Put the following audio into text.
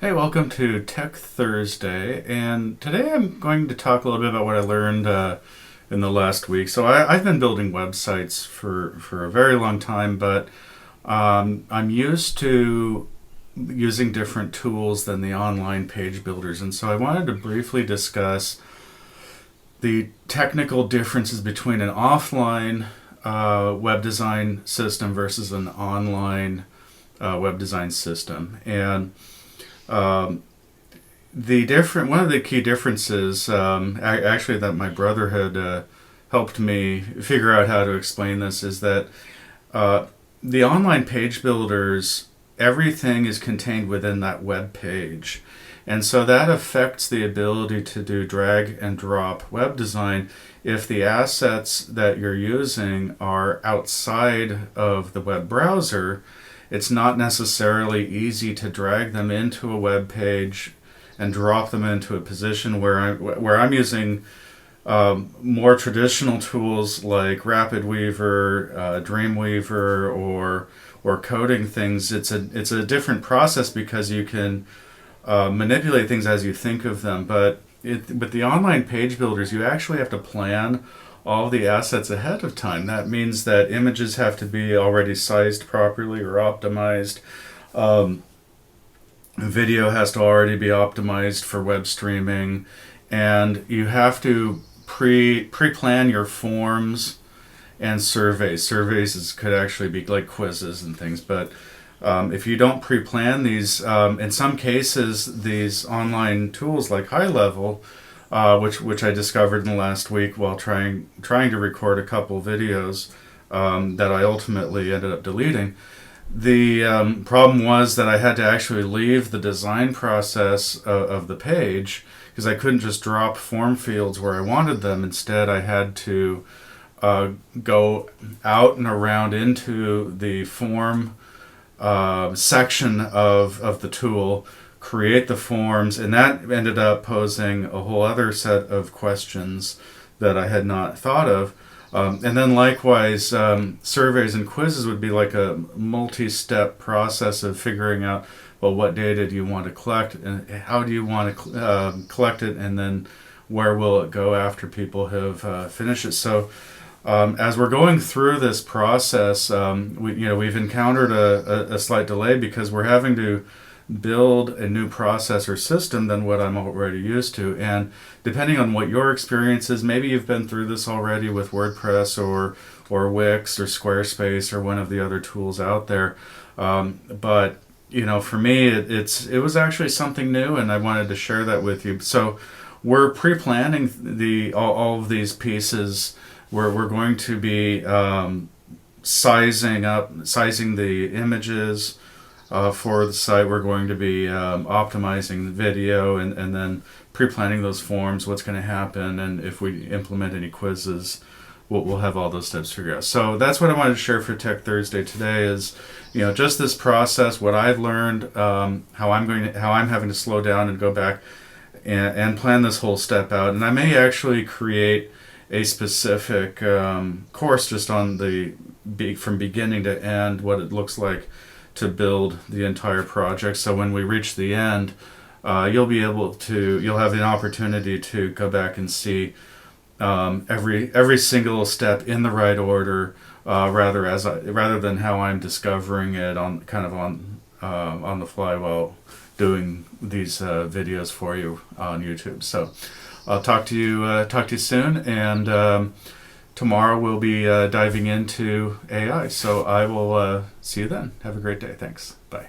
Hey, welcome to Tech Thursday, and today I'm going to talk a little bit about what I learned in the last week. I've been building websites for a very long time, but I'm used to using different tools than the online page builders, and so I wanted to briefly discuss the technical differences between an offline web design system versus an online web design system. And the different one of the key differences, actually, that my brother had helped me figure out how to explain this, is that the online page builders, everything is contained within that web page. And so that affects the ability to do drag and drop web design if the assets that you're using are outside of the web browser. It's not necessarily easy to drag them into a web page and drop them into a position where I'm using more traditional tools like Rapid Weaver, Dreamweaver, or coding things. It's a different process because you can manipulate things as you think of them. But with the online page builders, you actually have to plan all the assets ahead of time. That means that images have to be already sized properly or optimized. Video has to already be optimized for web streaming, and you have to pre-plan your forms and surveys. Could actually be like quizzes and things, but if you don't pre-plan these, in some cases, these online tools like High Level, which I discovered in the last week while trying to record a couple videos that I ultimately ended up deleting. The problem was that I had to actually leave the design process of the page because I couldn't just drop form fields where I wanted them. Instead, I had to go out and around into the form section of the tool, create the forms, and that ended up posing a whole other set of questions that I had not thought of. And then likewise, surveys and quizzes would be like a multi-step process of figuring out, well, what data do you want to collect, and how do you want to collect it, and then where will it go after people have finished it. So as we're going through this process, we've encountered a slight delay because we're having to build a new process or system than what I'm already used to. And depending on what your experience is, maybe you've been through this already with WordPress or Wix or Squarespace or one of the other tools out there. But for me, it was actually something new, and I wanted to share that with you. So we're pre-planning all of these pieces. We're going to be sizing the images for the site. We're going to be optimizing the video and then pre-planning those forms, what's going to happen, and if we implement any quizzes, we'll have all those steps figured out. So that's what I wanted to share for Tech Thursday today is, just this process, what I've learned, how I'm having to slow down and go back and plan this whole step out. And I may actually create a specific course just on from beginning to end, what it looks like to build the entire project. So when we reach the end, you'll have the opportunity to go back and see every single step in the right order, rather than how I'm discovering it on the fly while doing these videos for you on YouTube. So I'll talk to you soon, and tomorrow we'll be diving into AI. So I will see you then. Have a great day. Thanks. Bye.